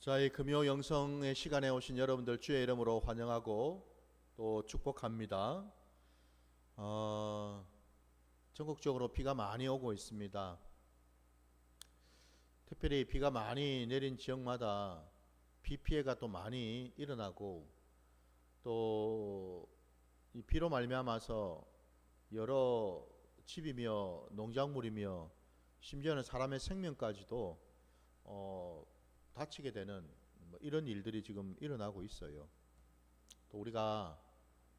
자, 이 금요 영성의 시간에 오신 여러분들 주의 이름으로 환영하고 또 축복합니다. 전국적으로 비가 많이 오고 있습니다. 특별히 비가 많이 내린 지역마다 비 피해가 또 많이 일어나고 또 이 비로 말미암아서 여러 집이며 농작물이며 심지어는 사람의 생명까지도 다치게 되는 이런 일들이 지금 일어나고 있어요. 또 우리가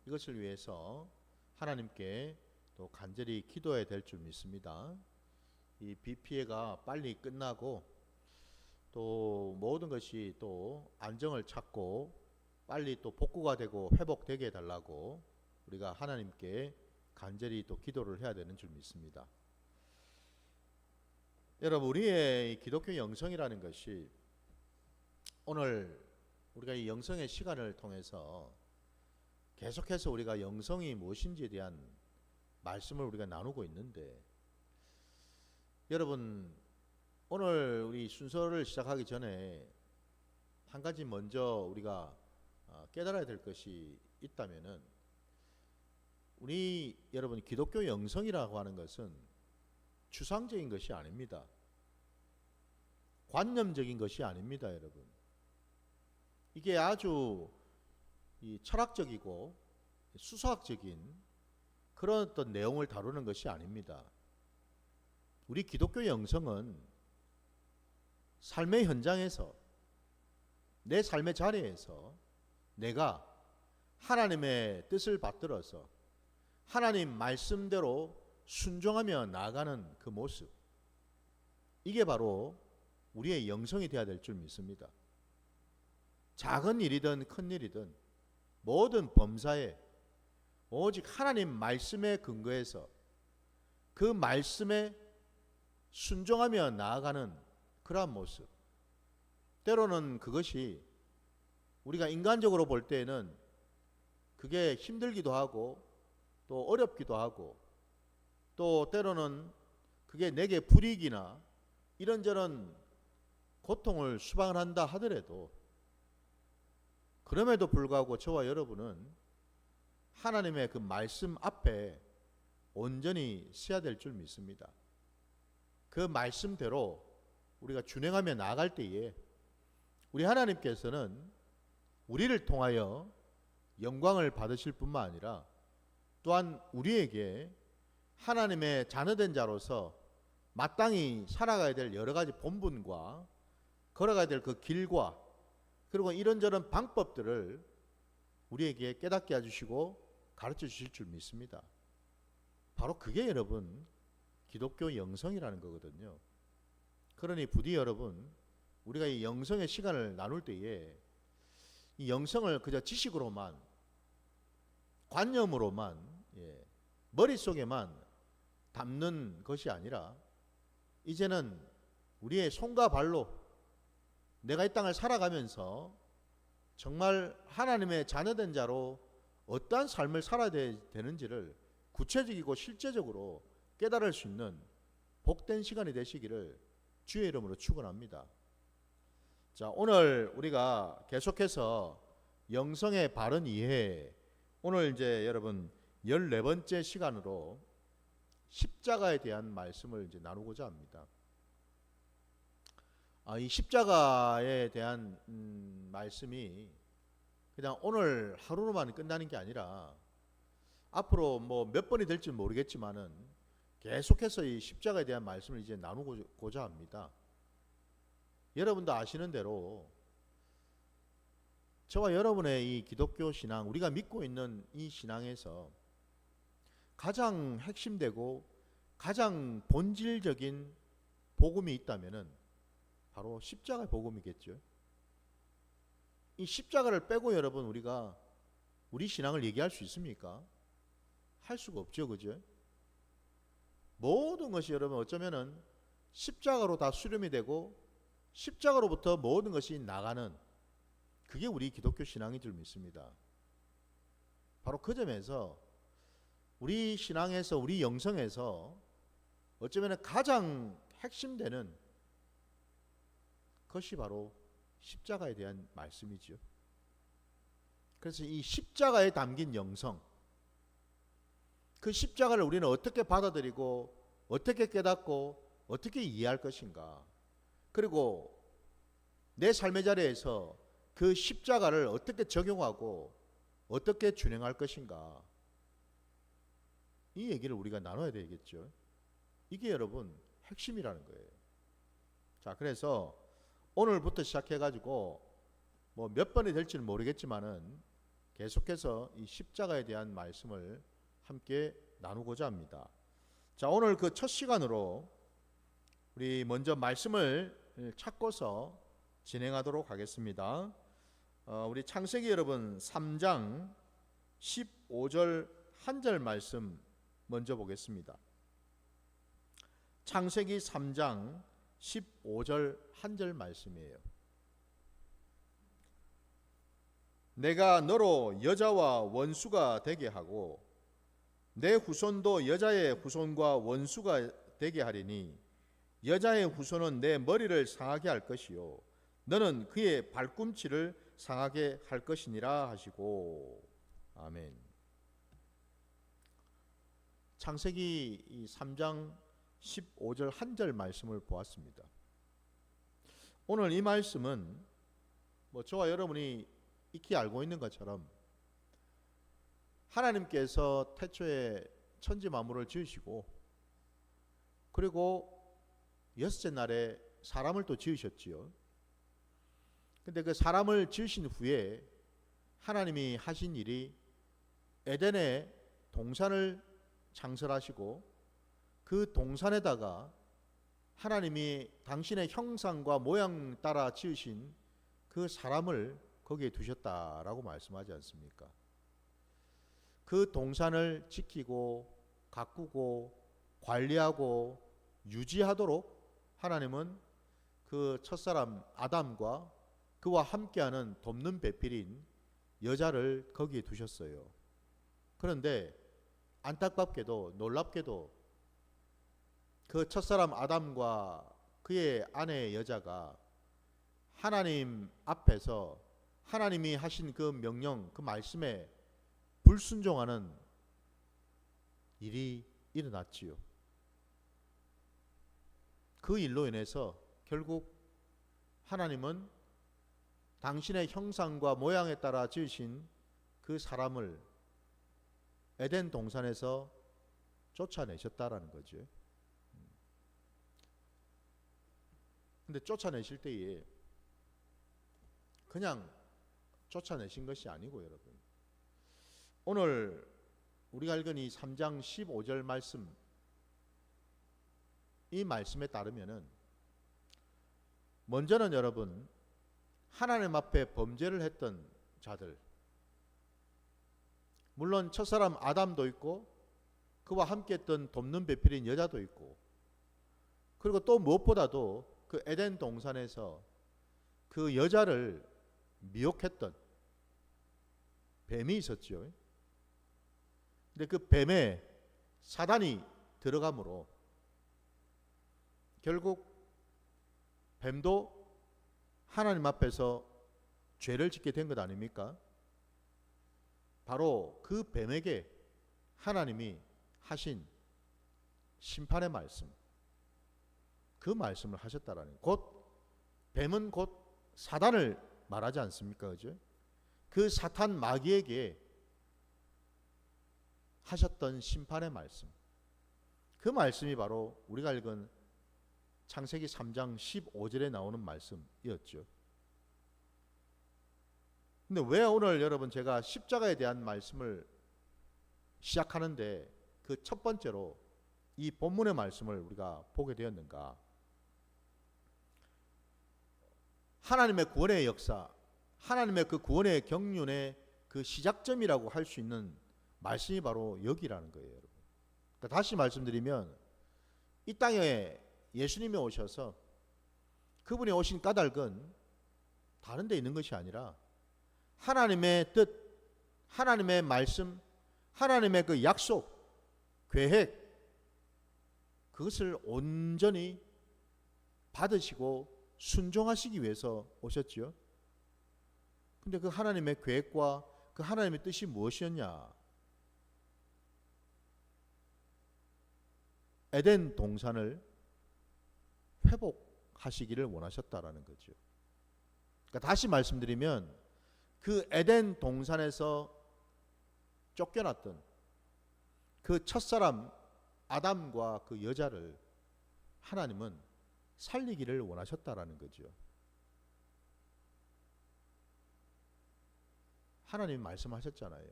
이것을 위해서 하나님께 또 간절히 기도해야 될 줄 믿습니다. 이 비 피해가 빨리 끝나고 또 모든 것이 또 안정을 찾고 빨리 또 복구가 되고 회복되게 해달라고 우리가 하나님께 간절히 또 기도를 해야 되는 줄 믿습니다. 여러분, 우리의 기독교 영성이라는 것이 오늘 우리가 이 영성의 시간을 통해서 계속해서 우리가 영성이 무엇인지에 대한 말씀을 우리가 나누고 있는데, 여러분 오늘 우리 순서를 시작하기 전에 한 가지 먼저 우리가 깨달아야 될 것이 있다면은, 우리 여러분 기독교 영성이라고 하는 것은 추상적인 것이 아닙니다. 관념적인 것이 아닙니다, 여러분. 이게 아주 철학적이고 수사학적인 그런 어떤 내용을 다루는 것이 아닙니다. 우리 기독교 영성은 삶의 현장에서, 내 삶의 자리에서 내가 하나님의 뜻을 받들어서 하나님 말씀대로 순종하며 나아가는 그 모습, 이게 바로 우리의 영성이 되어야 될 줄 믿습니다. 작은 일이든 큰 일이든 모든 범사에 오직 하나님 말씀에 근거해서 그 말씀에 순종하며 나아가는 그러한 모습, 때로는 그것이 우리가 인간적으로 볼 때에는 그게 힘들기도 하고 또 어렵기도 하고 또 때로는 그게 내게 불이익이나 이런저런 고통을 수반을 한다 하더라도, 그럼에도 불구하고 저와 여러분은 하나님의 그 말씀 앞에 온전히 서야 될 줄 믿습니다. 그 말씀대로 우리가 준행하며 나아갈 때에 우리 하나님께서는 우리를 통하여 영광을 받으실 뿐만 아니라 또한 우리에게 하나님의 자녀된 자로서 마땅히 살아가야 될 여러 가지 본분과 걸어가야 될 그 길과 그리고 이런저런 방법들을 우리에게 깨닫게 해주시고 가르쳐 주실 줄 믿습니다. 바로 그게 여러분 기독교 영성이라는 거거든요. 그러니 부디 여러분, 우리가 이 영성의 시간을 나눌 때에 이 영성을 그저 지식으로만, 관념으로만, 머릿속에만 담는 것이 아니라 이제는 우리의 손과 발로 내가 이 땅을 살아가면서 정말 하나님의 자녀된 자로 어떠한 삶을 살아야 되는지를 구체적이고 실제적으로 깨달을 수 있는 복된 시간이 되시기를 주의 이름으로 축원합니다. 자, 오늘 우리가 계속해서 영성의 바른 이해, 오늘 이제 여러분 14번째 시간으로 십자가에 대한 말씀을 이제 나누고자 합니다. 이 십자가에 대한 말씀이 그냥 오늘 하루로만 끝나는 게 아니라 앞으로 뭐 몇 번이 될지 모르겠지만은 계속해서 이 십자가에 대한 말씀을 이제 나누고자 합니다. 여러분도 아시는 대로 저와 여러분의 이 기독교 신앙, 우리가 믿고 있는 이 신앙에서 가장 핵심되고 가장 본질적인 복음이 있다면은 바로 십자가의 복음이겠죠. 이 십자가를 빼고 여러분 우리가 우리 신앙을 얘기할 수 있습니까? 할 수가 없죠, 그죠? 모든 것이 여러분 어쩌면은 십자가로 다 수렴이 되고 십자가로부터 모든 것이 나가는, 그게 우리 기독교 신앙인 줄 믿습니다. 바로 그 점에서 우리 신앙에서, 우리 영성에서 어쩌면 가장 핵심되는 것이 바로 십자가에 대한 말씀이죠. 그래서 이 십자가에 담긴 영성, 그 십자가를 우리는 어떻게 받아들이고 어떻게 깨닫고 어떻게 이해할 것인가, 그리고 내 삶의 자리에서 그 십자가를 어떻게 적용하고 어떻게 준행할 것인가, 이 얘기를 우리가 나눠야 되겠죠. 이게 여러분 핵심이라는 거예요. 자, 그래서 오늘부터 시작해가지고 뭐 몇 번이 될지는 모르겠지만은 계속해서 이 십자가에 대한 말씀을 함께 나누고자 합니다. 자, 오늘 그 첫 시간으로 우리 먼저 말씀을 찾고서 진행하도록 하겠습니다. 우리 창세기 여러분 3장 15절 한 절 말씀 먼저 보겠습니다. 창세기 3장 15절 한 절 말씀이에요. 내가 너로 여자와 원수가 되게 하고 내 후손도 여자의 후손과 원수가 되게 하리니 여자의 후손은 내 머리를 상하게 할 것이요 너는 그의 발꿈치를 상하게 할 것이니라 하시고. 아멘. 창세기 3장 15절 한 절 말씀을 보았습니다. 오늘 이 말씀은 뭐 저와 여러분이 익히 알고 있는 것처럼 하나님께서 태초에 천지 만물을 지으시고 그리고 여섯째 날에 사람을 또 지으셨지요. 근데 그 사람을 지으신 후에 하나님이 하신 일이 에덴에 동산을 창설하시고 그 동산에다가 하나님이 당신의 형상과 모양 따라 지으신 그 사람을 거기에 두셨다라고 말씀하지 않습니까? 그 동산을 지키고 가꾸고 관리하고 유지하도록 하나님은 그 첫사람 아담과 그와 함께하는 돕는 배필인 여자를 거기에 두셨어요. 그런데 안타깝게도 놀랍게도 그 첫사람 아담과 그의 아내 여자가 하나님 앞에서 하나님이 하신 그 명령, 그 말씀에 불순종하는 일이 일어났지요. 그 일로 인해서 결국 하나님은 당신의 형상과 모양에 따라 지으신 그 사람을 에덴 동산에서 쫓아내셨다라는 거죠. 근데 쫓아내실 때에 그냥 쫓아내신 것이 아니고 여러분, 오늘 우리가 읽은 이 3장 15절 말씀, 이 말씀에 따르면은 먼저는 여러분 하나님 앞에 범죄를 했던 자들, 물론 첫사람 아담도 있고 그와 함께 했던 돕는 배필인 여자도 있고, 그리고 또 무엇보다도 그 에덴 동산에서 그 여자를 미혹했던 뱀이 있었죠. 근데 그 뱀에 사단이 들어감으로 결국 뱀도 하나님 앞에서 죄를 짓게 된 것 아닙니까? 바로 그 뱀에게 하나님이 하신 심판의 말씀, 그 말씀을 하셨다라는, 곧 뱀은 곧 사단을 말하지 않습니까? 그죠? 그 사탄 마귀에게 하셨던 심판의 말씀, 그 말씀이 바로 우리가 읽은 창세기 3장 15절에 나오는 말씀이었죠. 근데 왜 오늘 여러분 제가 십자가에 대한 말씀을 시작하는데 그 첫 번째로 이 본문의 말씀을 우리가 보게 되었는가? 하나님의 구원의 역사, 하나님의 그 구원의 경륜의 그 시작점이라고 할 수 있는 말씀이 바로 여기라는 거예요, 여러분. 그러니까 다시 말씀드리면 이 땅에 예수님이 오셔서 그분이 오신 까닭은 다른 데 있는 것이 아니라 하나님의 뜻, 하나님의 말씀, 하나님의 그 약속, 계획, 그것을 온전히 받으시고 순종하시기 위해서 오셨지요. 근데 그 하나님의 계획과 그 하나님의 뜻이 무엇이었냐? 에덴 동산을 회복하시기를 원하셨다라는 거죠. 그러니까 다시 말씀드리면 그 에덴 동산에서 쫓겨났던 그 첫사람 아담과 그 여자를 하나님은 살리기를 원하셨다라는 거죠. 하나님 말씀하셨잖아요.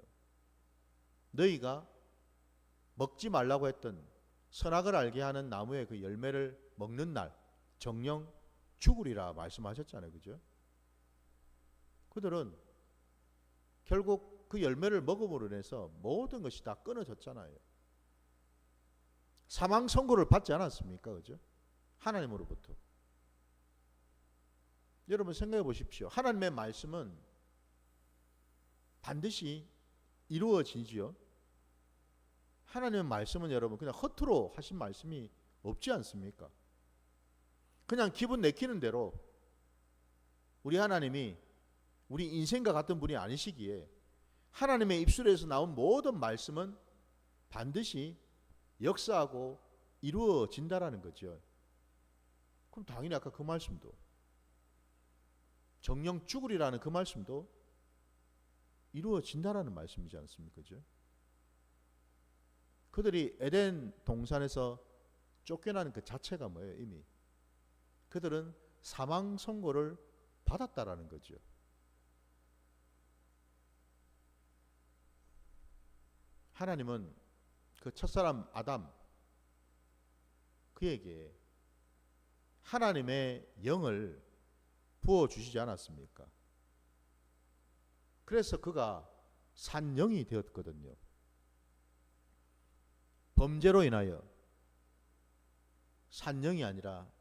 너희가 먹지 말라고 했던 선악을 알게 하는 나무의 그 열매를 먹는 날 정령 죽으리라 말씀하셨잖아요. 그죠? 그들은 결국 그 열매를 먹음으로 인해서 모든 것이 다 끊어졌잖아요. 사망 선고를 받지 않았습니까? 그죠? 하나님으로부터. 여러분 생각해 보십시오. 하나님의 말씀은 반드시 이루어지지요. 하나님의 말씀은 여러분 그냥 허투루 하신 말씀이 없지 않습니까? 그냥 기분 내키는 대로 우리 하나님이 우리 인생과 같은 분이 아니시기에 하나님의 입술에서 나온 모든 말씀은 반드시 역사하고 이루어진다라는 거죠. 그럼 당연히 아까 그 말씀도 정령 죽으리라는 그 말씀도 이루어진다라는 말씀이지 않습니까? 그죠? 그들이 에덴 동산에서 쫓겨나는 그 자체가 뭐예요? 이미 그들은 사망 선고를 받았다라는 거죠. 하나님은 그 첫사람 아담 그에게 하나님의 영을 부어주시지 않았습니까? 그래서 그가 산영이 되었거든요. 범죄로 인하여 산영이 아니라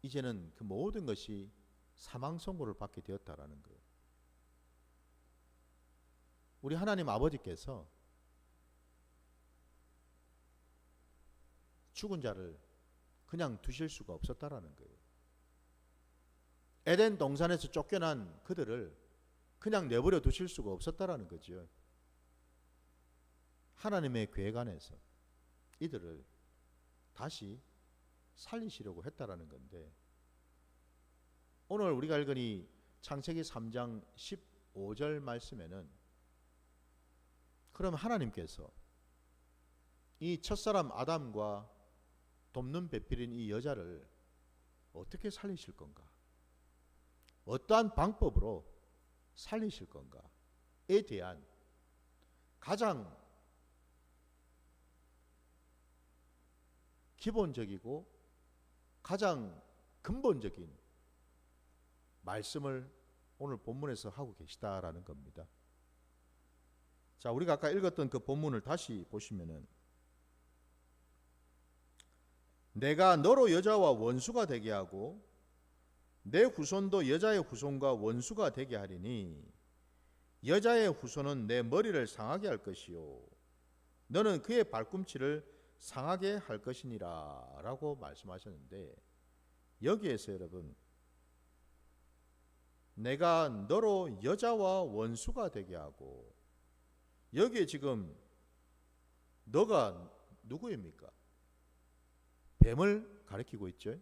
이제는 그 모든 것이 사망 선고를 받게 되었다라는 거예요. 우리 하나님 아버지께서 죽은 자를 그냥 두실 수가 없었다라는 거예요. 에덴 동산에서 쫓겨난 그들을 그냥 내버려 두실 수가 없었다라는 거죠. 하나님의 계획 안에서 이들을 다시 살리시려고 했다라는 건데, 오늘 우리가 읽은 이 창세기 3장 15절 말씀에는 그럼 하나님께서 이 첫사람 아담과 돕는 배필인 이 여자를 어떻게 살리실 건가? 어떠한 방법으로 살리실 건가에 대한 가장 기본적이고 가장 근본적인 말씀을 오늘 본문에서 하고 계시다라는 겁니다. 자, 우리가 아까 읽었던 그 본문을 다시 보시면은 내가 너로 여자와 원수가 되게 하고 내 후손도 여자의 후손과 원수가 되게 하리니 여자의 후손은 내 머리를 상하게 할 것이요 너는 그의 발꿈치를 상하게 할 것이니라 라고 말씀하셨는데, 여기에서 여러분 내가 너로 여자와 원수가 되게 하고, 여기에 지금 너가 누구입니까? 뱀을 가리키고 있죠.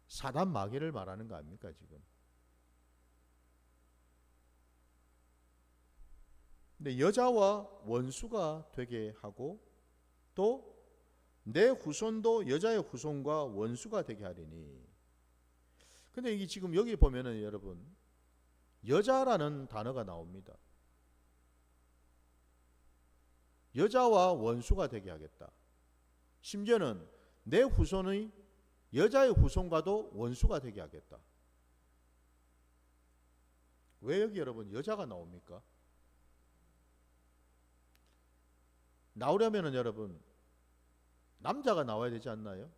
사단 마귀를 말하는 거 아닙니까 지금? 근데 여자와 원수가 되게 하고 또 내 후손도 여자의 후손과 원수가 되게 하리니. 근데 이게 지금 여기 보면은 여러분 여자라는 단어가 나옵니다. 여자와 원수가 되게 하겠다. 심지어는 내 후손의 여자의 후손과도 원수가 되게 하겠다. 왜 여기 여러분 여자가 나옵니까? 나오려면은 여러분 남자가 나와야 되지 않나요?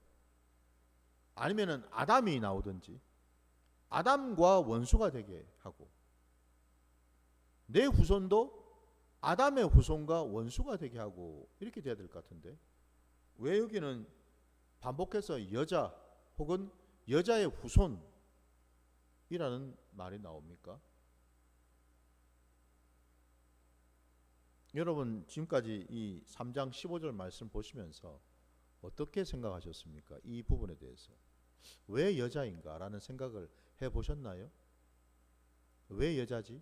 아니면은 아담이 나오든지 아담과 원수가 되게 하고 내 후손도 아담의 후손과 원수가 되게 하고 이렇게 돼야 될 것 같은데 왜 여기는 반복해서 여자 혹은 여자의 후손 이라는 말이 나옵니까? 여러분 지금까지 이 3장 15절 말씀 보시면서 어떻게 생각하셨습니까? 이 부분에 대해서 왜 여자인가 라는 생각을 해보셨나요? 왜 여자지?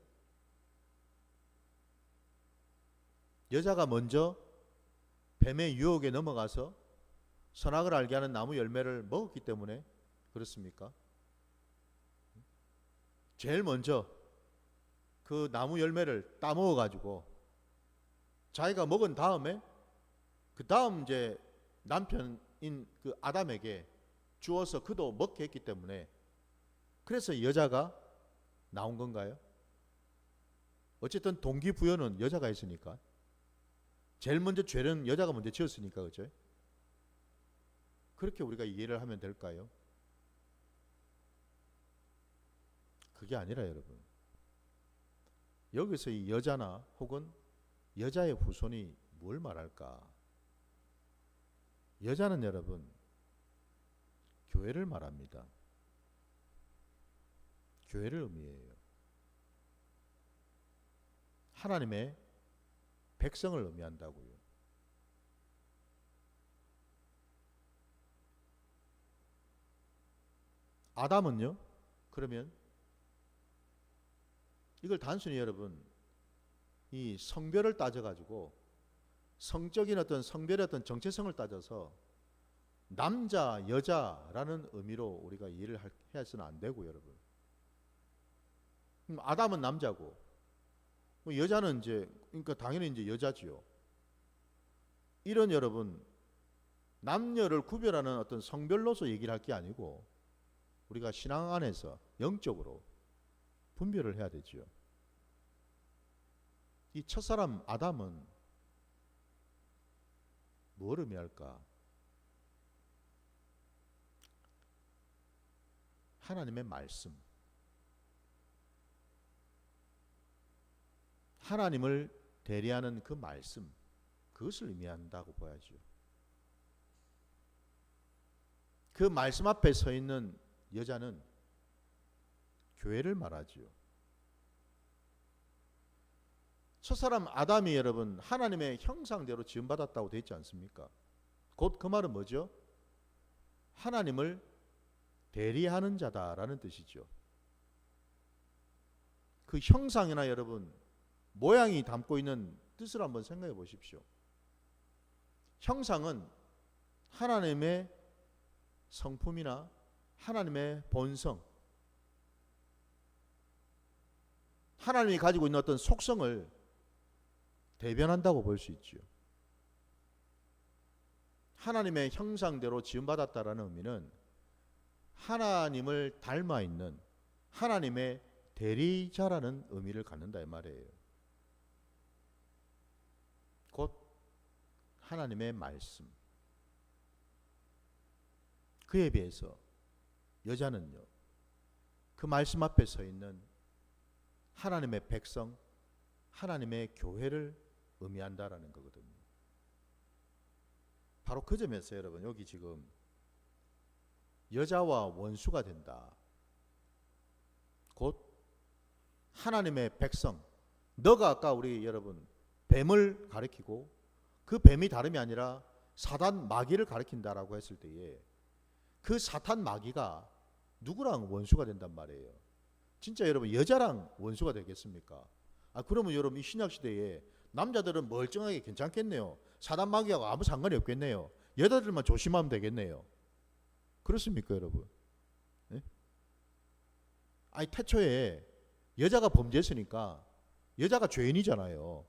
여자가 먼저 뱀의 유혹에 넘어가서 선악을 알게 하는 나무 열매를 먹었기 때문에 그렇습니까? 제일 먼저 그 나무 열매를 따먹어 가지고 자기가 먹은 다음에 그 다음 이제 남편인 그 아담에게 주어서 그도 먹게 했기 때문에 그래서 여자가 나온 건가요? 어쨌든 동기부여는 여자가 했으니까 제일 먼저 죄는 여자가 먼저 지었으니까 그죠? 그렇게 우리가 이해를 하면 될까요? 그게 아니라 여러분 여기서 이 여자나 혹은 여자의 후손이 뭘 말할까? 여자는 여러분 교회를 말합니다. 교회를 의미해요. 하나님의 백성을 의미한다고요. 아담은요? 그러면 이걸 단순히 여러분 이 성별을 따져가지고 성적인 어떤 성별의 어떤 정체성을 따져서 남자, 여자라는 의미로 우리가 이해를 해서는 안 되고 여러분. 아담은 남자고 여자는 이제 그러니까 당연히 이제 여자지요. 이런 여러분 남녀를 구별하는 어떤 성별로서 얘기를 할 게 아니고 우리가 신앙 안에서 영적으로 분별을 해야 되지요. 이 첫사람 아담은 뭘 의미할까? 하나님의 말씀, 하나님을 대리하는 그 말씀, 그것을 의미한다고 봐야죠. 그 말씀 앞에 서 있는 여자는 교회를 말하지요. 첫사람 아담이 여러분 하나님의 형상대로 지음받았다고 되어 있지 않습니까? 곧 그 말은 뭐죠? 하나님을 대리하는 자다라는 뜻이죠. 그 형상이나 여러분 모양이 담고 있는 뜻을 한번 생각해 보십시오. 형상은 하나님의 성품이나 하나님의 본성, 하나님이 가지고 있는 어떤 속성을 대변한다고 볼 수 있죠. 하나님의 형상대로 지음받았다라는 의미는 하나님을 닮아 있는 하나님의 대리자라는 의미를 갖는다 이 말이에요. 곧 하나님의 말씀. 그에 비해서 여자는요, 그 말씀 앞에 서 있는 하나님의 백성, 하나님의 교회를 의미한다라는 거거든요. 바로 그 점에서 여러분 여기 지금 여자와 원수가 된다. 곧 하나님의 백성. 너가 아까 우리 여러분 뱀을 가리키고 그 뱀이 다름이 아니라 사단 마귀를 가리킨다라고 했을 때에 그 사탄 마귀가 누구랑 원수가 된단 말이에요. 진짜 여러분 여자랑 원수가 되겠습니까? 그러면 여러분 이 신약 시대에 남자들은 멀쩡하게 괜찮겠네요. 사단 마귀하고 아무 상관이 없겠네요. 여자들만 조심하면 되겠네요. 그렇습니까 여러분? 네? 아니 태초에 여자가 범죄했으니까 여자가 죄인이잖아요.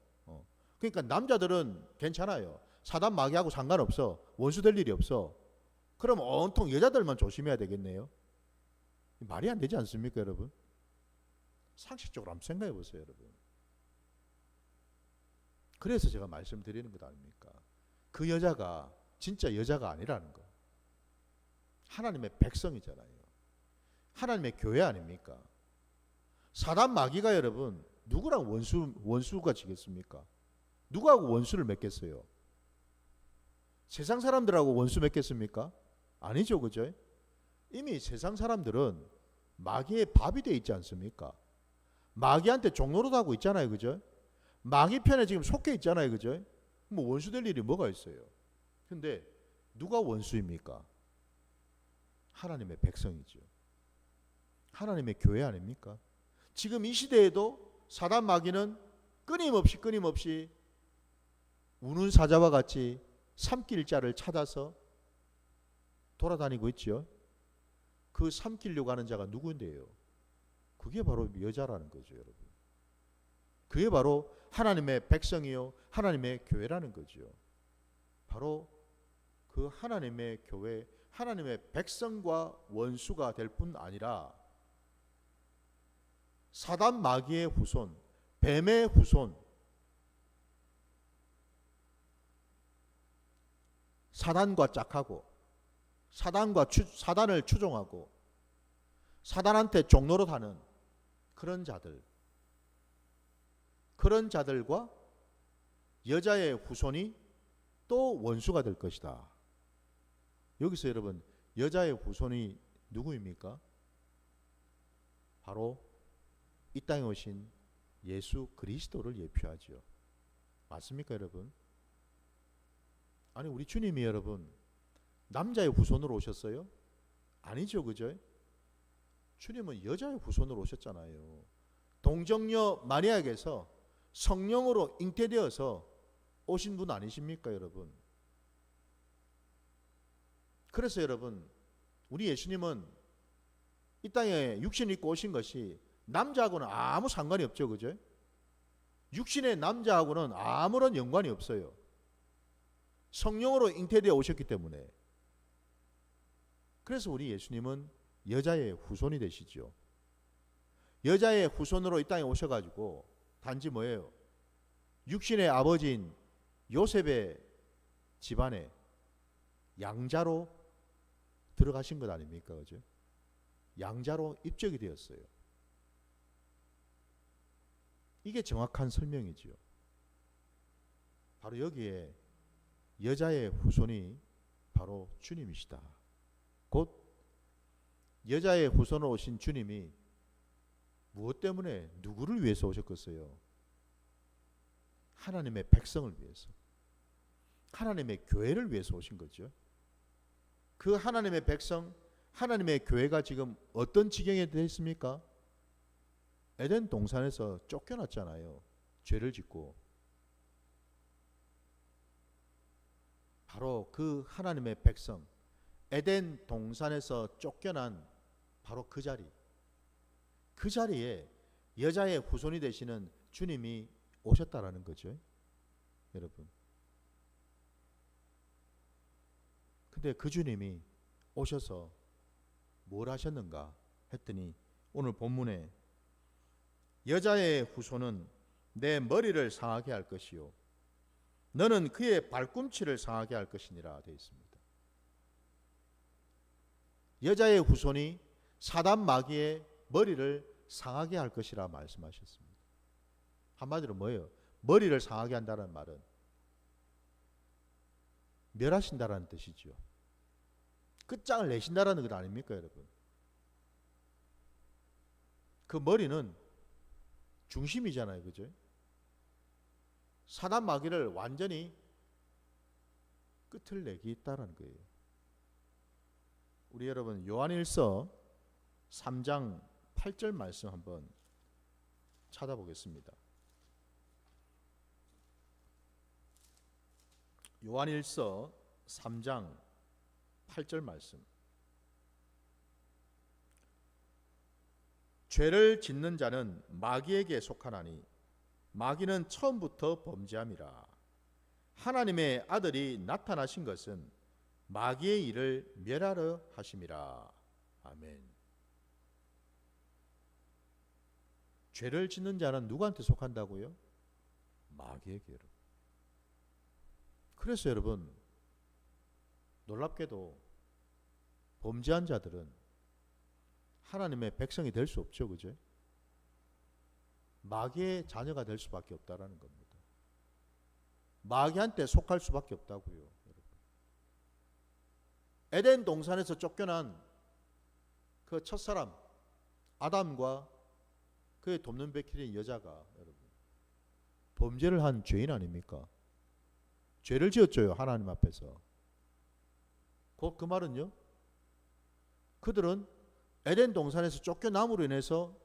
그러니까 남자들은 괜찮아요. 사단 마귀하고 상관없어. 원수 될 일이 없어. 그럼 온통 여자들만 조심해야 되겠네요. 말이 안 되지 않습니까 여러분? 상식적으로 한번 생각해 보세요 여러분. 그래서 제가 말씀드리는 것 아닙니까? 그 여자가 진짜 여자가 아니라는 거. 하나님의 백성이잖아요. 하나님의 교회 아닙니까? 사단 마귀가 여러분 누구랑 원수가 지겠습니까? 누구하고 원수를 맺겠어요? 세상 사람들하고 원수 맺겠습니까? 아니죠, 그죠? 이미 세상 사람들은 마귀의 밥이 돼 있지 않습니까? 마귀한테 종노릇하고 있잖아요, 그죠? 마귀 편에 지금 속해 있잖아요, 그죠? 뭐 원수 될 일이 뭐가 있어요? 근데 누가 원수입니까? 하나님의 백성이죠. 하나님의 교회 아닙니까? 지금 이 시대에도 사단 마귀는 끊임없이 우는 사자와 같이 삼킬 자를 찾아서 돌아다니고 있죠. 그 삼키려고 하는 자가 누구인데요? 그게 바로 여자라는 거죠, 여러분. 그게 바로 하나님의 백성이요, 하나님의 교회라는 거죠. 바로 그 하나님의 교회, 하나님의 백성과 원수가 될 뿐 아니라 사단 마귀의 후손, 뱀의 후손, 사단과 짝하고 사단을 추종하고 사단한테 종노릇하는 그런 자들과 여자의 후손이 또 원수가 될 것이다. 여기서 여러분, 여자의 후손이 누구입니까? 바로 이 땅에 오신 예수 그리스도를 예표하죠. 맞습니까, 여러분? 아니, 우리 주님이 여러분 남자의 후손으로 오셨어요? 아니죠, 그죠? 주님은 여자의 후손으로 오셨잖아요. 동정녀 마리아에게서 성령으로 잉태되어서 오신 분 아니십니까, 여러분? 그래서 여러분, 우리 예수님은 이 땅에 육신 입고 오신 것이 남자하고는 아무 상관이 없죠, 그죠? 육신의 남자하고는 아무런 연관이 없어요. 성령으로 잉태되어 오셨기 때문에. 그래서 우리 예수님은 여자의 후손이 되시죠. 여자의 후손으로 이 땅에 오셔가지고 단지 뭐예요? 육신의 아버지인 요셉의 집안에 양자로 들어가신 것 아닙니까? 그죠? 양자로 입적이 되었어요. 이게 정확한 설명이지요. 바로 여기에 여자의 후손이 바로 주님이시다. 곧 여자의 후손으로 오신 주님이 무엇 때문에 누구를 위해서 오셨겠어요? 하나님의 백성을 위해서, 하나님의 교회를 위해서 오신 거죠. 그 하나님의 백성, 하나님의 교회가 지금 어떤 지경에 되었습니까? 에덴 동산에서 쫓겨났잖아요. 죄를 짓고. 바로 그 하나님의 백성, 에덴 동산에서 쫓겨난 바로 그 자리에 여자의 후손이 되시는 주님이 오셨다라는 거죠, 여러분. 근데 그 주님이 오셔서 뭘 하셨는가 했더니 오늘 본문에 여자의 후손은 내 머리를 상하게 할 것이요 너는 그의 발꿈치를 상하게 할 것이니라 되어 있습니다. 여자의 후손이 사단 마귀의 머리를 상하게 할 것이라 말씀하셨습니다. 한마디로 뭐예요? 머리를 상하게 한다는 말은 멸하신다라는 뜻이죠. 끝장을 내신다라는 것 아닙니까, 여러분? 그 머리는 중심이잖아요, 그죠? 사단 마귀를 완전히 끝을 내겠다라는 거예요. 우리 여러분 요한일서 3장 8절 말씀 한번 찾아보겠습니다. 요한일서 3장 8절 말씀. 죄를 짓는 자는 마귀에게 속하나니 마귀는 처음부터 범죄함이라. 하나님의 아들이 나타나신 것은 마귀의 일을 멸하려 하심이라. 아멘. 죄를 짓는 자는 누구한테 속한다고요? 마귀에게. 그래서 여러분 놀랍게도 범죄한 자들은 하나님의 백성이 될 수 없죠, 그죠? 마귀의 자녀가 될 수밖에 없다라는 겁니다. 마귀한테 속할 수밖에 없다고요, 여러분. 에덴 동산에서 쫓겨난 그 첫사람 아담과 그의 돕는 베킬인 여자가 여러분 범죄를 한 죄인 아닙니까? 죄를 지었죠, 하나님 앞에서. 곧 그 말은요, 그들은 에덴 동산에서 쫓겨남으로 인해서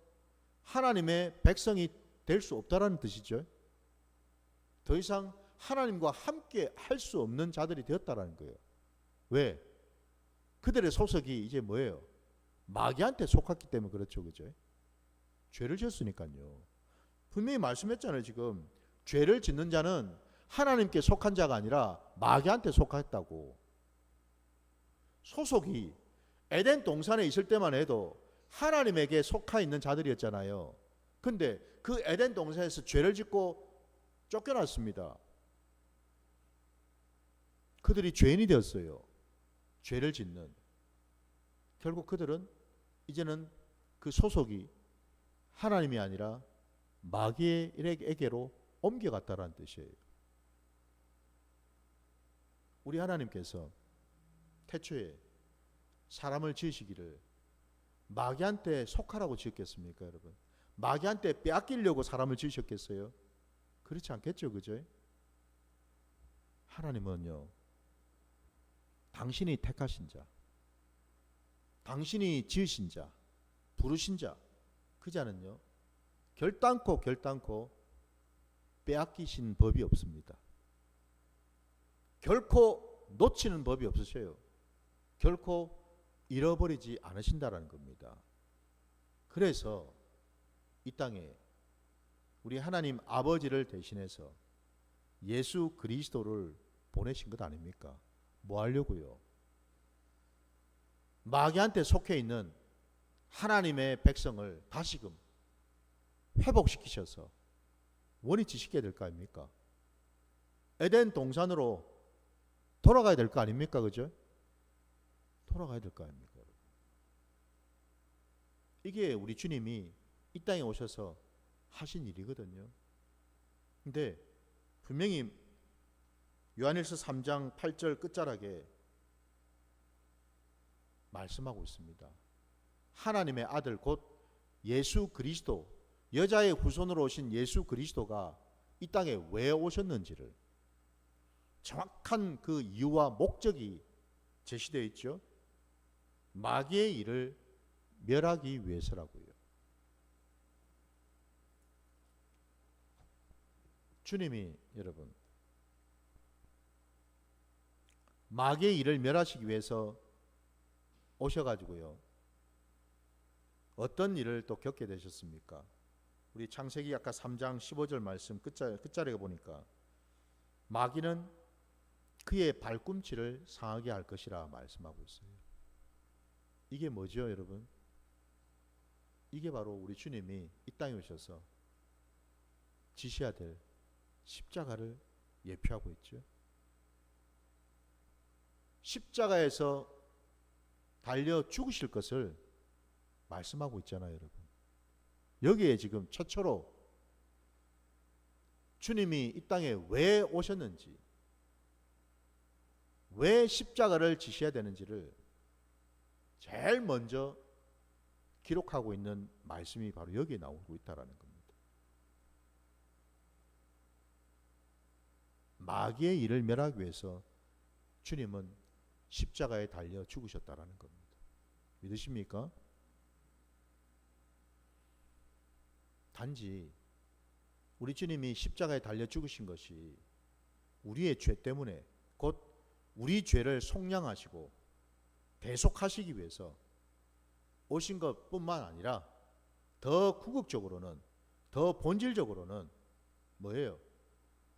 하나님의 백성이 될 수 없다라는 뜻이죠. 더 이상 하나님과 함께 할 수 없는 자들이 되었다라는 거예요. 왜? 그들의 소속이 이제 뭐예요? 마귀한테 속았기 때문에 그렇죠, 그죠? 죄를 지었으니까요. 분명히 말씀했잖아요, 지금. 죄를 짓는 자는 하나님께 속한 자가 아니라 마귀한테 속했다고. 소속이 에덴 동산에 있을 때만 해도 하나님에게 속하 있는 자들이었잖아요. 근데 그 에덴 동산에서 죄를 짓고 쫓겨났습니다. 그들이 죄인이 되었어요. 죄를 짓는. 결국 그들은 이제는 그 소속이 하나님이 아니라 마귀에게로 옮겨갔다라는 뜻이에요. 우리 하나님께서 태초에 사람을 지으시기를 마귀한테 속하라고 지었겠습니까, 여러분? 마귀한테 빼앗기려고 사람을 지으셨겠어요? 그렇지 않겠죠, 그죠? 하나님은요, 당신이 택하신 자, 당신이 지으신 자, 부르신 자, 그 자는요, 결단코 빼앗기신 법이 없습니다. 결코 놓치는 법이 없으셔요. 결코 잃어버리지 않으신다라는 겁니다. 그래서 이 땅에 우리 하나님 아버지를 대신해서 예수 그리스도를 보내신 것 아닙니까? 뭐 하려고요? 마귀한테 속해 있는 하나님의 백성을 다시금 회복시키셔서 원위치시켜야 될 거 아닙니까? 에덴 동산으로 돌아가야 될 거 아닙니까? 그죠? 돌아가야 될 거 아닙니까? 이게 우리 주님이 이 땅에 오셔서 하신 일이거든요. 근데 분명히 요한일서 3장 8절 끝자락에 말씀하고 있습니다. 하나님의 아들 곧 예수 그리스도, 여자의 후손으로 오신 예수 그리스도가 이 땅에 왜 오셨는지를 정확한 그 이유와 목적이 제시되어 있죠. 마귀의 일을 멸하기 위해서라고요. 주님이 여러분 마귀의 일을 멸하시기 위해서 오셔가지고요, 어떤 일을 또 겪게 되셨습니까? 우리 창세기 아까 3장 15절 말씀 끝자리에 보니까 마귀는 그의 발꿈치를 상하게 할 것이라 말씀하고 있어요. 이게 뭐죠, 여러분? 이게 바로 우리 주님이 이 땅에 오셔서 지셔야 될 십자가를 예표하고 있죠. 십자가에서 달려 죽으실 것을 말씀하고 있잖아요, 여러분. 여기에 지금 최초로 주님이 이 땅에 왜 오셨는지, 왜 십자가를 지셔야 되는지를 제일 먼저 기록하고 있는 말씀이 바로 여기에 나오고 있다는 겁니다. 마귀의 일을 멸하기 위해서 주님은 십자가에 달려 죽으셨다는 겁니다. 믿으십니까? 단지 우리 주님이 십자가에 달려 죽으신 것이 우리의 죄 때문에, 곧 우리 죄를 속량하시고 대속하시기 위해서 오신 것뿐만 아니라 더 궁극적으로는, 더 본질적으로는 뭐예요?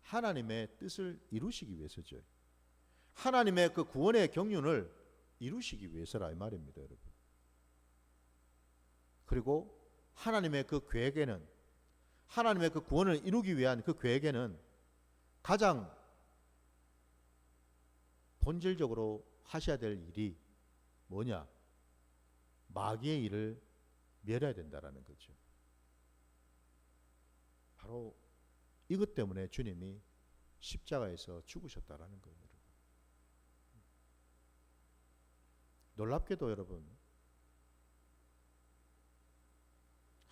하나님의 뜻을 이루시기 위해서죠. 하나님의 그 구원의 경륜을 이루시기 위해서라 이 말입니다, 여러분. 그리고 하나님의 그 계획에는, 하나님의 그 구원을 이루기 위한 그 계획에는 가장 본질적으로 하셔야 될 일이 뭐냐? 마귀의 일을 멸해야 된다라는 거죠. 바로 이것 때문에 주님이 십자가에서 죽으셨다라는 거예요. 놀랍게도 여러분,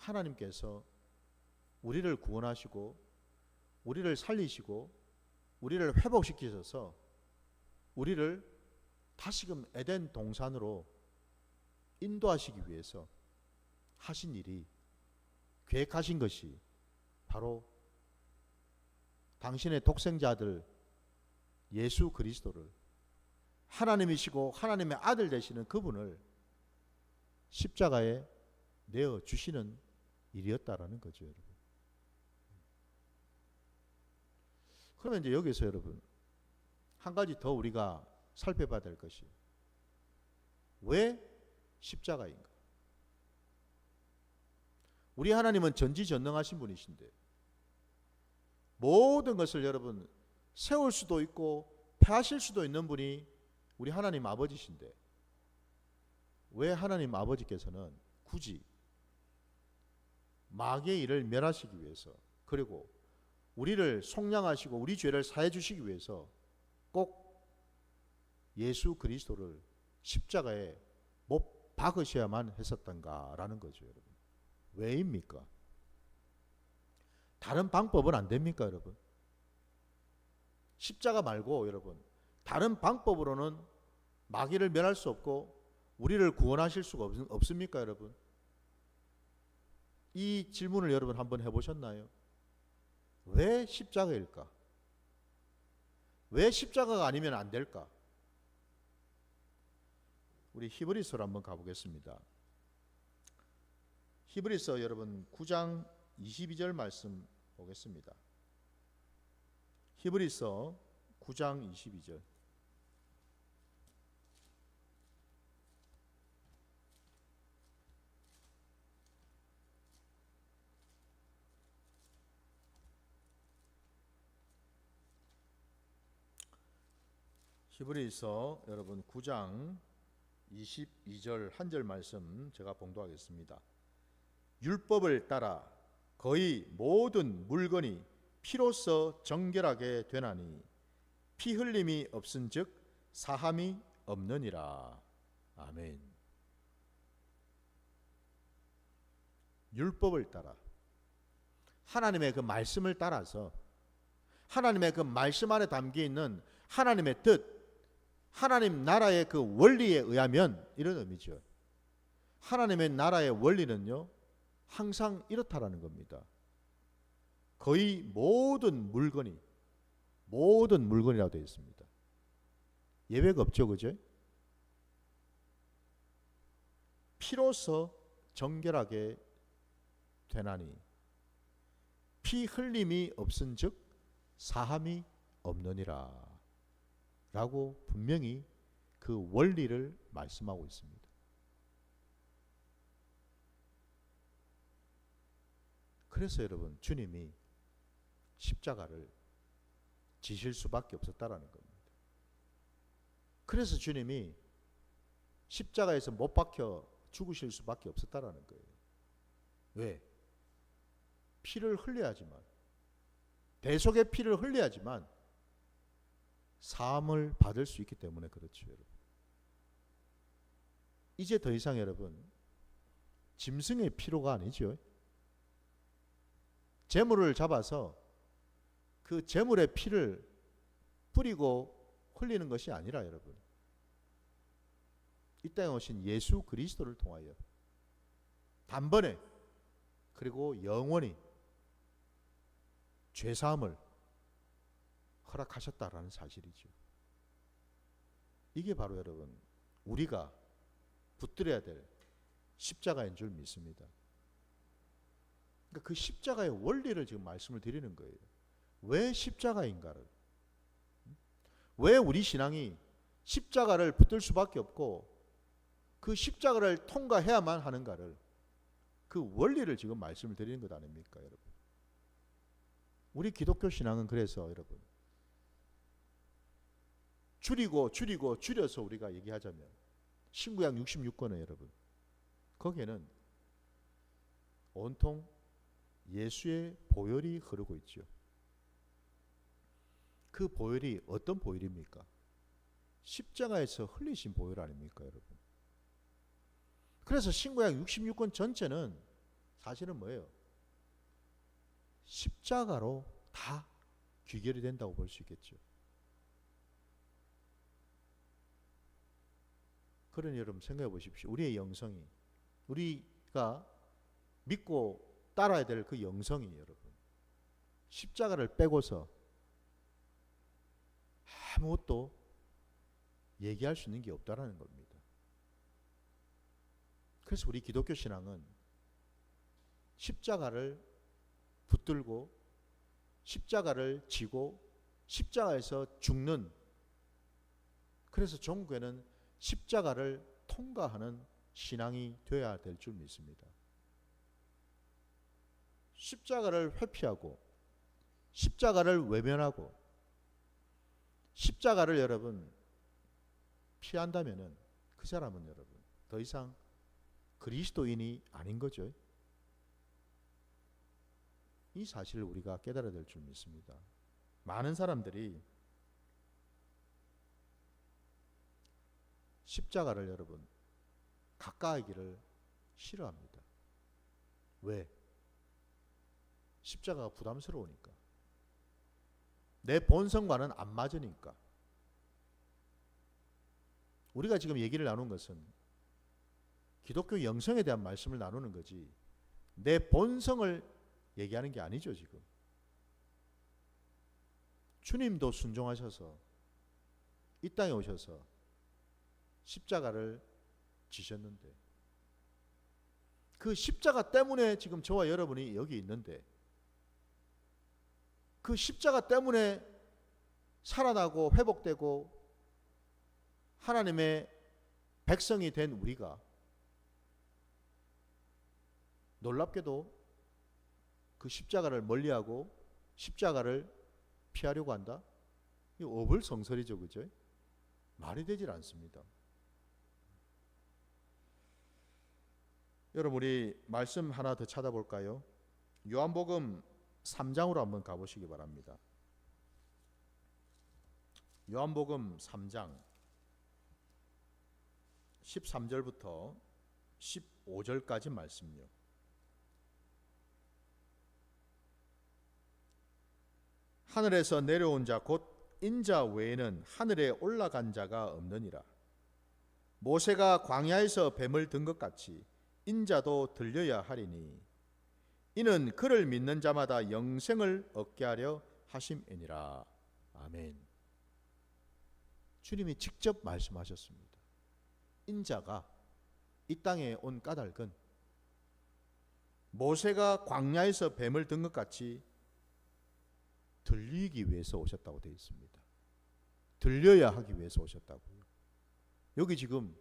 하나님께서 우리를 구원하시고 우리를 살리시고 우리를 회복시키셔서 우리를 다시금 에덴 동산으로 인도하시기 위해서 하신 일이, 계획하신 것이 바로 당신의 독생자 아들 예수 그리스도를, 하나님이시고 하나님의 아들 되시는 그분을 십자가에 내어 주시는 일이었다라는 거죠, 여러분. 그러면 이제 여기서 여러분 한 가지 더 우리가 살펴봐야 될 것이, 왜 십자가인가? 우리 하나님은 전지전능하신 분이신데 모든 것을 여러분 세울 수도 있고 폐하실 수도 있는 분이 우리 하나님 아버지신데, 왜 하나님 아버지께서는 굳이 마귀의 일을 멸하시기 위해서, 그리고 우리를 속량하시고 우리 죄를 사해 주시기 위해서 꼭 예수 그리스도를 십자가에 못 박으셔야만 했었던가라는 거죠, 여러분. 왜입니까? 다른 방법은 안 됩니까, 여러분? 십자가 말고 여러분 다른 방법으로는 마귀를 멸할 수 없고 우리를 구원하실 수가 없습니까, 여러분? 이 질문을 여러분 한번 해보셨나요? 왜 십자가일까? 왜 십자가가 아니면 안 될까? 우리 히브리서로 한번 가보겠습니다. 히브리서 여러분 9장 22절 말씀 보겠습니다. 히브리서 9장 22절. 히브리서 여러분 9장 22절 한 절 말씀 제가 봉독하겠습니다. 율법을 따라 거의 모든 물건이 피로써 정결하게 되나니 피 흘림이 없은즉 사함이 없느니라. 아멘. 율법을 따라, 하나님의 그 말씀을 따라서, 하나님의 그 말씀 안에 담겨 있는 하나님의 뜻, 하나님 나라의 그 원리에 의하면, 이런 의미죠. 하나님의 나라의 원리는요 항상 이렇다라는 겁니다. 거의 모든 물건이라고 되어 있습니다. 예외가 없죠, 그죠? 피로써 정결하게 되나니 피 흘림이 없은즉 사함이 없느니라 라고 분명히 그 원리를 말씀하고 있습니다. 그래서 여러분 주님이 십자가를 지실 수밖에 없었다라는 겁니다. 그래서 주님이 십자가에서 못 박혀 죽으실 수밖에 없었다라는 거예요. 왜? 피를 흘려야지만, 대속의 피를 흘려야지만 사함을 받을 수 있기 때문에 그렇죠, 여러분. 이제 더 이상 여러분 짐승의 피로가 아니죠. 제물을 잡아서 그 제물의 피를 뿌리고 흘리는 것이 아니라 여러분, 이 땅에 오신 예수 그리스도를 통하여 단번에 그리고 영원히 죄사함을 허락하셨다라는 사실이죠. 이게 바로 여러분 우리가 붙들어야 될 십자가인 줄 믿습니다. 그러니까 그 십자가의 원리를 지금 말씀을 드리는 거예요. 왜 십자가인가를, 왜 우리 신앙이 십자가를 붙들 수밖에 없고 그 십자가를 통과해야만 하는가를, 그 원리를 지금 말씀을 드리는 것 아닙니까, 여러분? 우리 기독교 신앙은 그래서 여러분 줄여서 우리가 얘기하자면 신구약 66권은 여러분 거기에는 온통 예수의 보혈이 흐르고 있죠. 그 보혈이 어떤 보혈입니까? 십자가에서 흘리신 보혈 아닙니까, 여러분? 그래서 신구약 66권 전체는 사실은 뭐예요? 십자가로 다 귀결이 된다고 볼 수 있겠죠. 그러니 여러분 생각해 보십시오. 우리의 영성이, 우리가 믿고 따라야 될 그 영성이 여러분, 십자가를 빼고서 아무것도 얘기할 수 있는 게 없다라는 겁니다. 그래서 우리 기독교 신앙은 십자가를 붙들고 십자가를 지고 십자가에서 죽는, 그래서 종교는 십자가를 통과하는 신앙이 되어야 될 줄 믿습니다. 십자가를 회피하고 십자가를 외면하고 십자가를 여러분 피한다면은 그 사람은 여러분 더 이상 그리스도인이 아닌 거죠. 이 사실을 우리가 깨달아야 될 줄 믿습니다. 많은 사람들이 십자가를 여러분 가까이기를 싫어합니다. 왜? 십자가가 부담스러우니까. 내 본성과는 안 맞으니까. 우리가 지금 얘기를 나눈 것은 기독교 영성에 대한 말씀을 나누는 거지 내 본성을 얘기하는 게 아니죠. 지금 주님도 순종하셔서 이 땅에 오셔서 십자가를 지셨는데 그 십자가 때문에 지금 저와 여러분이 여기 있는데 그 십자가 때문에 살아나고 회복되고 하나님의 백성이 된 우리가 놀랍게도 그 십자가를 멀리하고 십자가를 피하려고 한다? 이 어불성설이죠. 그죠? 말이 되질 않습니다. 여러분 우리 말씀 하나 더 찾아볼까요? 요한복음 3장으로 한번 가보시기 바랍니다. 요한복음 3장 13절부터 15절까지 말씀요. 하늘에서 내려온 자 곧 인자 외에는 하늘에 올라간 자가 없느니라. 모세가 광야에서 뱀을 든 것 같이 인자도 들려야 하리니 이는 그를 믿는 자마다 영생을 얻게 하려 하심이니라. 아멘. 주님이 직접 말씀하셨습니다. 인자가 이 땅에 온 까닭은 모세가 광야에서 뱀을 든 것 같이 들리기 위해서 오셨다고 되어 있습니다. 들려야 하기 위해서 오셨다고요. 여기 지금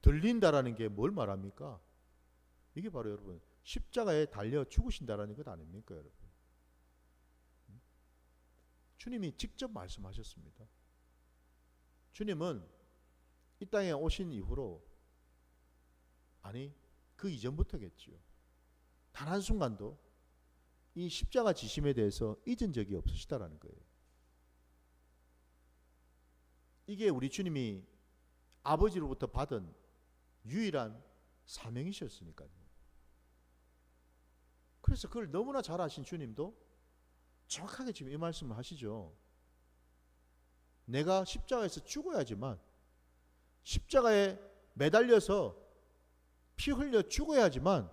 들린다라는 게 뭘 말합니까? 이게 바로 여러분 십자가에 달려 죽으신다라는 것 아닙니까, 여러분? 주님이 직접 말씀하셨습니다. 주님은 이 땅에 오신 이후로, 아니 그 이전부터겠지요, 단 한순간도 이 십자가 지심에 대해서 잊은 적이 없으시다라는 거예요. 이게 우리 주님이 아버지로부터 받은 유일한 사명이셨으니까요. 그래서 그걸 너무나 잘 아신 주님도 정확하게 지금 이 말씀을 하시죠. 내가 십자가에서 죽어야지만, 십자가에 매달려서 피 흘려 죽어야지만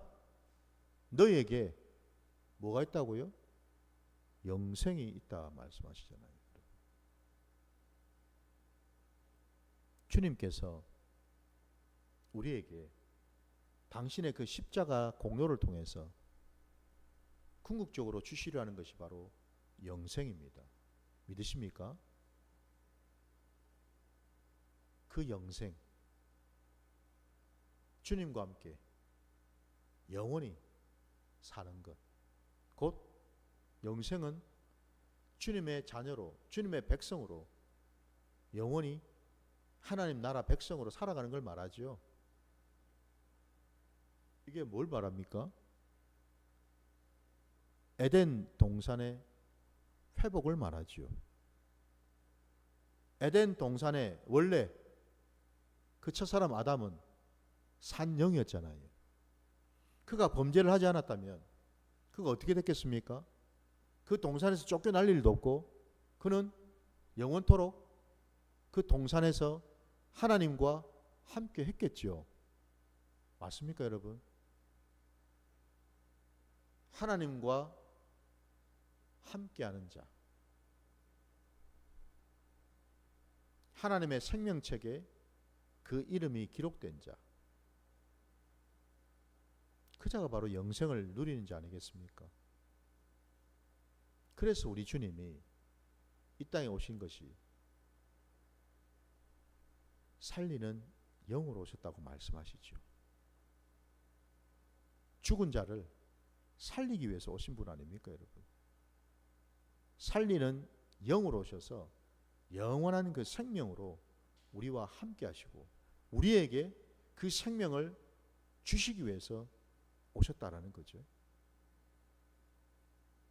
너희에게 뭐가 있다고요? 영생이 있다 말씀하시잖아요. 주님께서 우리에게 당신의 그 십자가 공로를 통해서 궁극적으로 주시려 하는 것이 바로 영생입니다. 믿으십니까? 그 영생, 주님과 함께 영원히 사는 것, 곧 영생은 주님의 자녀로, 주님의 백성으로 영원히 하나님 나라 백성으로 살아가는 걸 말하죠. 이게 뭘 말합니까? 에덴 동산의 회복을 말하죠. 에덴 동산에 원래 그 첫사람 아담은 산영이었잖아요. 그가 범죄를 하지 않았다면 그가 어떻게 됐겠습니까? 그 동산에서 쫓겨날 일도 없고 그는 영원토록 그 동산에서 하나님과 함께 했겠지요. 맞습니까, 여러분? 하나님과 함께하는 자, 하나님의 생명책에 그 이름이 기록된 자, 그 자가 바로 영생을 누리는 자 아니겠습니까? 그래서 우리 주님이 이 땅에 오신 것이 살리는 영으로 오셨다고 말씀하시죠. 죽은 자를 살리기 위해서 오신 분 아닙니까, 여러분? 살리는 영으로 오셔서 영원한 그 생명으로 우리와 함께 하시고 우리에게 그 생명을 주시기 위해서 오셨다라는 거죠.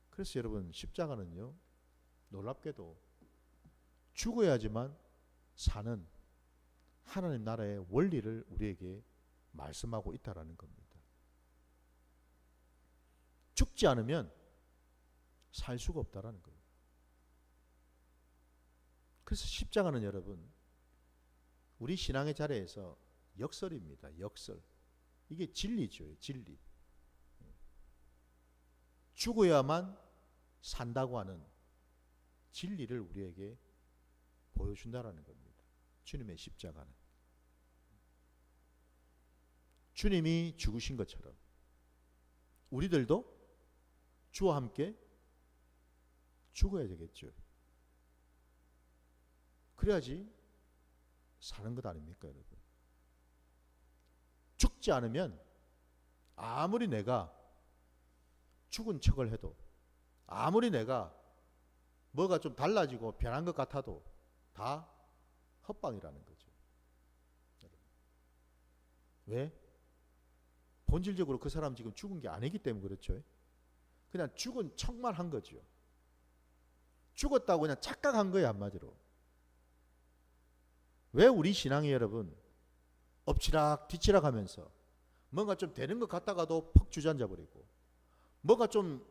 그래서 여러분, 십자가는요, 놀랍게도 죽어야지만 사는 하나님 나라의 원리를 우리에게 말씀하고 있다라는 겁니다. 죽지 않으면 살 수가 없다라는 거예요. 그래서 십자가는 여러분, 우리 신앙의 자리에서 역설입니다. 역설. 이게 진리죠. 진리. 죽어야만 산다고 하는 진리를 우리에게 보여준다라는 겁니다. 주님의 십자가는. 주님이 죽으신 것처럼 우리들도 주와 함께 죽어야 되겠죠. 그래야지 사는 것 아닙니까, 여러분? 죽지 않으면 아무리 내가 죽은 척을 해도, 아무리 내가 뭐가 좀 달라지고 변한 것 같아도 다 헛방이라는 거죠. 왜? 본질적으로 그 사람 지금 죽은 게 아니기 때문에 그렇죠. 그냥 죽은 척만 한 거죠. 죽었다고 그냥 착각한 거예요, 한마디로. 왜 우리 신앙이 여러분 엎치락 뒤치락 하면서 뭔가 좀 되는 것 같다가도 퍽 주저앉아 버리고 뭔가 좀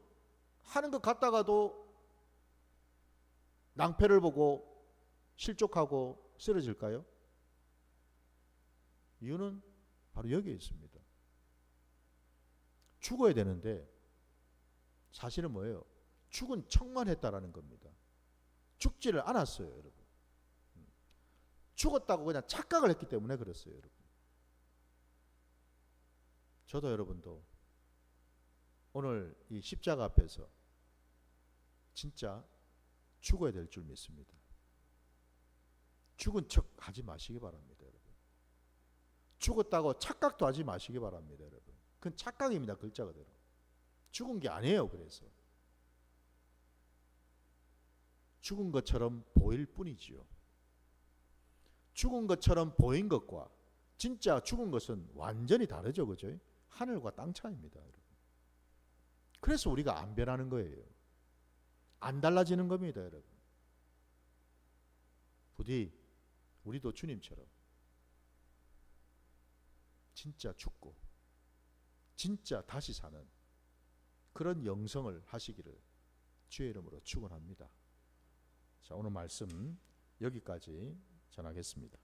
하는 것 같다가도 낭패를 보고 실족하고 쓰러질까요? 이유는 바로 여기에 있습니다. 죽어야 되는데 사실은 뭐예요? 죽은 척만 했다라는 겁니다. 죽지를 않았어요, 여러분. 죽었다고 그냥 착각을 했기 때문에 그랬어요, 여러분. 저도 여러분도 오늘 이 십자가 앞에서 진짜 죽어야 될 줄 믿습니다. 죽은 척 하지 마시기 바랍니다, 여러분. 죽었다고 착각도 하지 마시기 바랍니다, 여러분. 그건 착각입니다, 글자 그대로. 죽은 게 아니에요. 그래서 죽은 것처럼 보일 뿐이지요. 죽은 것처럼 보인 것과 진짜 죽은 것은 완전히 다르죠, 그죠? 하늘과 땅 차이입니다, 여러분. 그래서 우리가 안 변하는 거예요. 안 달라지는 겁니다, 여러분. 부디 우리도 주님처럼 진짜 죽고 진짜 다시 사는 그런 영성을 하시기를 주의 이름으로 축원합니다. 자, 오늘 말씀 여기까지 전하겠습니다.